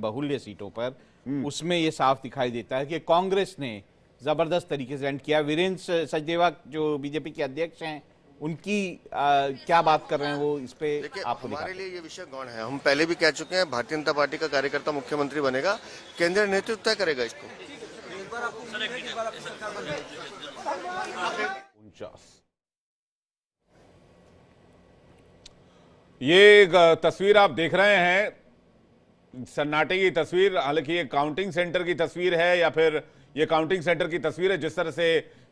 बहुल्य सीटों पर, उसमें ये साफ दिखाई देता है कि कांग्रेस ने जबरदस्त तरीके से एंड किया। वीरेंद्र सचदेवा जो बीजेपी के अध्यक्ष हैं, उनकी क्या बात कर रहे हैं वो इस पे आपको हमारे लिए ये विषय गौण है। हम पहले भी कह चुके हैं, भारतीय जनता पार्टी का कार्यकर्ता मुख्यमंत्री बनेगा, केंद्रीय नेतृत्व तय करेगा इसको। ये तस्वीर आप देख रहे हैं, सन्नाटे की तस्वीर, हालांकि ये काउंटिंग सेंटर की तस्वीर है या फिर ये काउंटिंग सेंटर की तस्वीर है। जिस तरह से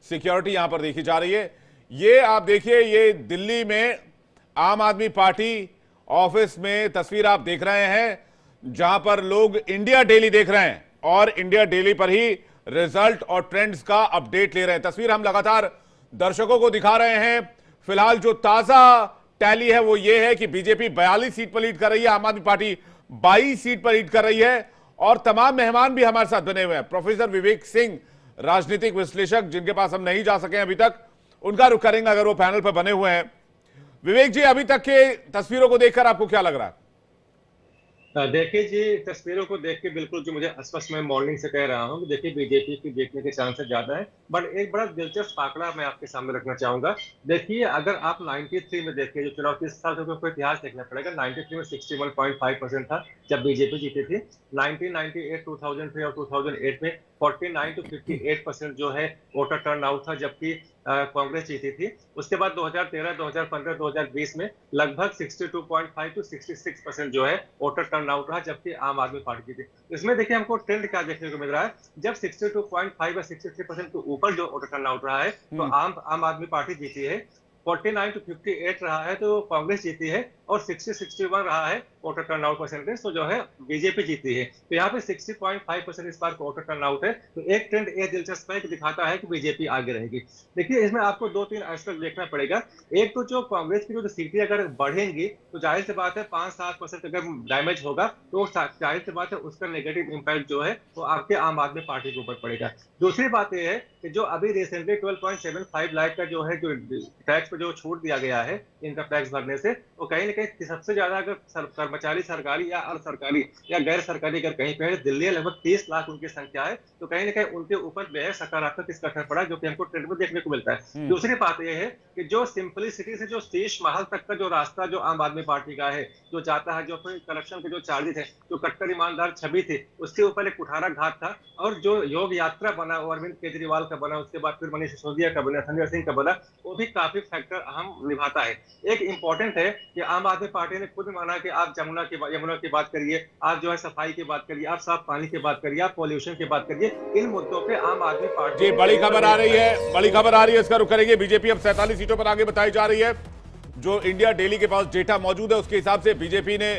सिक्योरिटी यहां पर देखी जा रही है, ये आप देखिए, ये दिल्ली में आम आदमी पार्टी ऑफिस में तस्वीर आप देख रहे हैं, जहां पर लोग इंडिया डेली देख रहे हैं और इंडिया डेली पर ही रिजल्ट और ट्रेंड्स का अपडेट ले रहे हैं। तस्वीर हम लगातार दर्शकों को दिखा रहे हैं। फिलहाल जो ताजा टैली है वो ये है कि बीजेपी 42 सीट पर लीड कर रही है, आम आदमी पार्टी 22 सीट पर लीड कर रही है। और तमाम मेहमान भी हमारे साथ बने हुए हैं। प्रोफेसर विवेक सिंह, राजनीतिक विश्लेषक, जिनके पास हम नहीं जा सके अभी तक, उनका रुख करेंगे अगर वो पैनल पर बने हुए हैं। विवेक जी, अभी तक के तस्वीरों को देखकर आपको क्या लग रहा है? देखिए जी, तस्वीरों को देख के बिल्कुल जो मुझे स्पष्ट, मैं मॉर्निंग से कह रहा हूँ, देखिए बीजेपी की जीतने के चांसेस ज्यादा है। बट एक बड़ा दिलचस्प आंकड़ा मैं आपके सामने रखना चाहूंगा। देखिए, अगर आप 93 में देखिए, जो चुनाव 30 साल का इतिहास देखना पड़ेगा, 93 में 61.5% था जब बीजेपी जीती थी। 1998, 2003 और 2008 में 49 to 58% जो है वोटर टर्न आउट था, जबकि कांग्रेस जीती थी। उसके बाद 2013, 2015, 2020 में लगभग 62.5 to 66% जो है वोटर टर्न आउट रहा, जबकि आम आदमी पार्टी जीती। इसमें देखिए हमको ट्रेंड क्या देखने को मिल रहा है। जब 62.5 या 63% के ऊपर जो वोटर टर्न आउट रहा है, तो आम आदमी पार्टी जीती है। 49 to 58 रहा है तो कांग्रेस जीती है, और 60-61 रहा है वोटर टर्नआउट परसेंटेज, तो जो है बीजेपी जीती है। तो यहाँ पे 60.5% इस बार वोटर टर्नआउट है। तो एक ट्रेंड ये दिलचस्प है कि दिखाता है कि बीजेपी आगे रहेगी। देखिए, इसमें आपको 2-3 एस्पेक्ट देखना पड़ेगा। एक तो जो कांग्रेस की जो सीटें अगर बढ़ेंगी तो जाहिर सी बात है 5-7% अगर डैमेज होगा तो जाहिर सी बात है उसका नेगेटिव इंपैक्ट जो है वो आपके आम आदमी पार्टी के ऊपर पड़ेगा। दूसरी बात यह है कि जो अभी रिसेंटली 12.75 लाख का जो है जो टैक्स पर जो छूट दिया गया है इनकम टैक्स भरने से, वो कहीं ना कहीं सबसे ज्यादा अगर कर्मचारी सरकारी या अर्ध सरकारी या गैर सरकारी अगर कहीं पे दिल्ली लगभग 30 लाख उनकी संख्या है, तो कहीं ना कहीं उनके ऊपर बेहद सकारात्मक इसका असर पड़ा, जो कि हमको ट्रेंड में देखने को मिलता है। दूसरी बात यह है कि जो सिंपलिसिटी से जो शीश महल तक का जो रास्ता जो आम आदमी पार्टी का है, जो जाता है, जो करप्शन के जो चार्जेस है, जो कट्टर ईमानदार छवि थी, उसके ऊपर एक कुठारा घाट था, और जो योग यात्रा बना अरविंद केजरीवाल का बना, उसके बाद फिर मनीष सिसोदिया का बना, संजय सिंह का बना, वो भी काफी फैक्टर अहम निभाता है। एक इंपॉर्टेंट है कि आम आदमी पार्टी ने खुद माना कि आप यमुना की बात करिए, आप जो है सफाई की बात करिए, आप साफ पानी की बात करिए, आप पॉल्यूशन की बात करिए, इन मुद्दों पे आम आदमी पार्टी जी बड़ी खबर आ रही है, बड़ी खबर आ रही है, इसका रुख करेंगे। बीजेपी अब 47 सीटों पर आगे बताई जा रही है। जो इंडिया डेली के पास डेटा मौजूद है उसके हिसाब से बीजेपी ने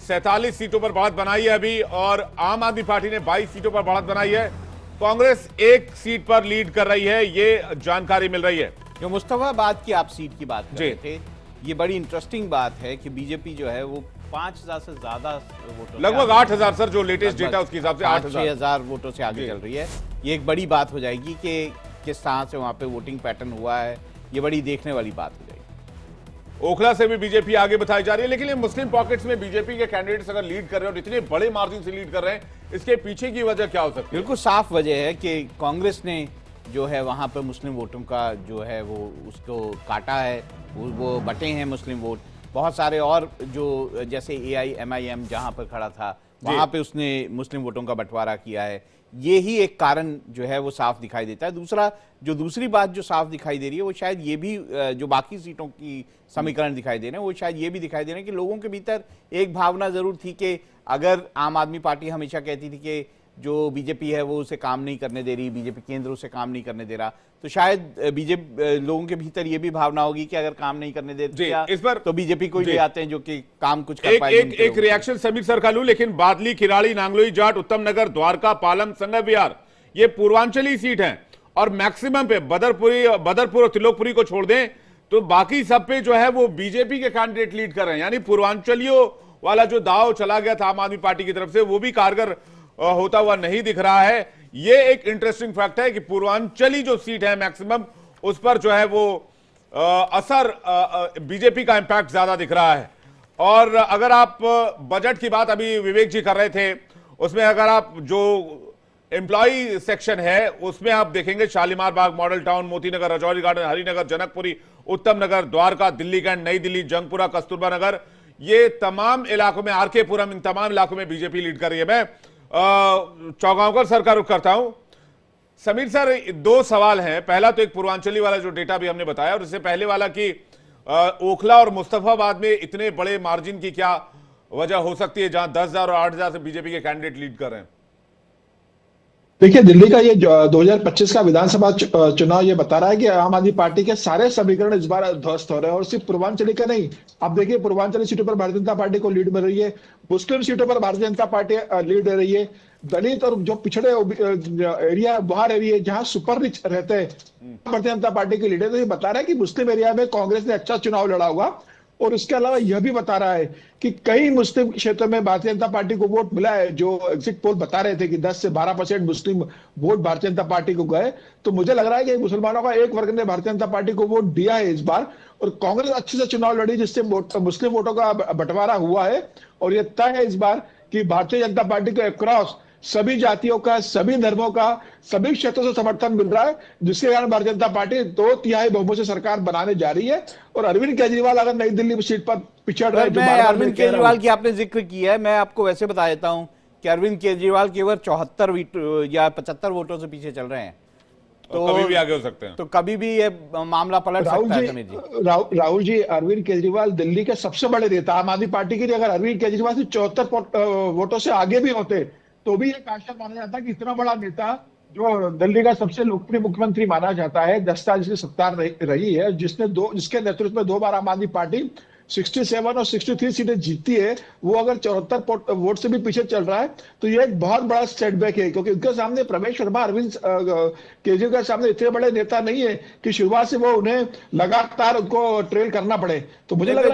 47 सीटों पर बढ़त बनाई है अभी, और आम आदमी पार्टी ने 22 सीटों पर बढ़त बनाई है। कांग्रेस 1 सीट पर लीड कर रही है, ये जानकारी मिल रही है। जो मुस्तफाबाद की आप सीट की बात कर रहे थे, ये बड़ी इंटरेस्टिंग बात है कि बीजेपी जो है वो 5000 से ज्यादा वोटों, लगभग 8000 सर, जो लेटेस्ट डेटा उसके हिसाब से 8000 वोटों से आगे चल रही है। ये एक बड़ी बात हो जाएगी कि किस तरह से वहां पे वोटिंग पैटर्न हुआ है, ये बड़ी देखने वाली बात हो जाएगी। ओखला से भी बीजेपी आगे बताई जा रही है, लेकिन ये मुस्लिम पॉकेट्स में बीजेपी के कैंडिडेट्स अगर लीड कर रहे हैं और इतने बड़े मार्जिन से लीड कर रहे हैं, इसके पीछे की वजह क्या हो सकती है? बिल्कुल साफ वजह है कि कांग्रेस ने जो है वहां पर मुस्लिम वोटों का जो है वो उसको काटा है, वो बटे हैं मुस्लिम वोट बहुत सारे, और जो जैसे AIMIM जहां पर खड़ा था वहां पे उसने मुस्लिम वोटों का बंटवारा किया है। ये ही एक कारण जो है वो साफ दिखाई देता है। दूसरी बात जो साफ दिखाई दे रही है वो शायद ये भी, जो बाकी सीटों की समीकरण दिखाई दे रहे हैं वो शायद ये भी दिखाई दे रहे हैं कि लोगों के भीतर एक भावना जरूर थी कि अगर आम आदमी पार्टी हमेशा कहती थी कि जो बीजेपी है वो उसे काम नहीं करने दे रही, बीजेपी केंद्र उसे काम नहीं करने दे रहा, तो शायद बीजेपी लोगों के भीतर ये भी भावना होगी कि अगर काम नहीं करने देते इस पर तो बीजेपी को ले आते हैं जो कि काम कुछ कर पाए। एक रिएक्शन समीर सर का लूं, लेकिन बादली, खिराड़ी, नांगलोई, जाट, उत्तम नगर, द्वारका, पालम, संगम विहार, ये पूर्वांचली सीट है, और मैक्सिमम पे बदरपुर और तिलोकपुरी को छोड़ दें तो बाकी सब पे जो है वो बीजेपी के कैंडिडेट लीड कर रहे हैं। यानी पूर्वांचलियों वाला जो दाव चला गया था आम आदमी पार्टी की तरफ से, वो भी कारगर होता हुआ नहीं दिख रहा है। ये एक इंटरेस्टिंग फैक्ट है कि पूर्वांचली जो सीट है मैक्सिमम, उस पर जो है वो असर बीजेपी का इंपैक्ट ज्यादा दिख रहा है। और अगर आप बजट की बात अभी विवेक जी कर रहे थे, उसमें अगर आप जो एम्प्लॉय सेक्शन है उसमें आप देखेंगे शालीमार बाग, मॉडल टाउन, मोतीनगर, राजौरी गार्डन, हरिनगर, जनकपुरी, उत्तम नगर, द्वारका, दिल्ली कैंट, नई दिल्ली, जंगपुरा, कस्तूरबा नगर, ये तमाम इलाकों में, आरके पुरम, इन तमाम इलाकों में बीजेपी लीड कर रही है। मैं चौगांवकर सर का रुख करता हूं। समीर सर, दो सवाल हैं। पहला तो एक पूर्वांचली वाला जो डेटा भी हमने बताया, और इससे पहले वाला कि ओखला और मुस्तफाबाद में इतने बड़े मार्जिन की क्या वजह हो सकती है जहां 10,000 और 8,000 से बीजेपी के कैंडिडेट लीड कर रहे हैं? देखिए, दिल्ली का ये 2025 का विधानसभा चुनाव ये बता रहा है कि आम आदमी पार्टी के सारे समीकरण इस बार ध्वस्त हो रहे हैं, और सिर्फ पूर्वांचली का नहीं। आप देखिए, पूर्वांचली सीटों पर भारतीय जनता पार्टी को लीड मिल रही है, मुस्लिम सीटों पर भारतीय जनता पार्टी लीड दे रही है, दलित और जो पिछड़े एरिया बाहर एरिया जहां सुपर रिच रहते हैं भारतीय जनता पार्टी की लीड है। तो ये बता रहा है कि मुस्लिम एरिया में कांग्रेस ने अच्छा चुनाव लड़ा होगा। और इसके अलावा यह भी बता रहा है कि कई मुस्लिम क्षेत्रों में भारतीय जनता पार्टी को वोट मिला है। जो एग्जिट पोल बता रहे थे कि 10 से 12% मुस्लिम वोट भारतीय जनता पार्टी को गए, तो मुझे लग रहा है कि मुसलमानों का एक वर्ग ने भारतीय जनता पार्टी को वोट दिया है इस बार। और कांग्रेस अच्छे से चुनाव लड़ी, जिससे मुस्लिम वोटों का बंटवारा हुआ है। और यह तय है इस बार कि भारतीय जनता पार्टी को अक्रॉस सभी जातियों का, सभी धर्मों का, सभी क्षेत्रों से समर्थन मिल रहा है, जिसके कारण भारतीय जनता पार्टी 2/3 बहुमत से सरकार बनाने जा रही है। और अरविंद केजरीवाल अगर नई दिल्ली सीट पर पिछड़ रहे हैं, अरविंद केजरीवाल की आपने जिक्र किया है, मैं आपको वैसे बता देता हूं कि अरविंद केजरीवाल केवल 74 या 75 वोटों से पीछे चल रहे हैं। तो कभी भी आगे हो सकते हैं, तो कभी भी ये मामला पलट सकता है। समीर जी, राहुल जी, अरविंद केजरीवाल दिल्ली के सबसे बड़े नेता आम आदमी पार्टी के लिए, अगर अरविंद केजरीवाल से 74 वोटों से आगे भी होते तो भी एक आशा माना जाता कि इतना बड़ा नेता जो दिल्ली का सबसे लोकप्रिय मुख्यमंत्री माना जाता है, 10 साल जिसकी सत्ता रही है, जिसके नेतृत्व में 2 बार आम आदमी पार्टी 67 और 63 सीटें जीती है, वो अगर 74 वोट से भी पीछे चल रहा है तो ये एक बहुत बड़ा सेटबैक है। क्योंकि उनके सामने प्रवेश वर्मा, अरविंद केजरीवाल के सामने इतने बड़े नेता नहीं है कि शुरुआत से वो उन्हें लगातार उनको ट्रेल करना पड़े। तो मुझे लग रहा है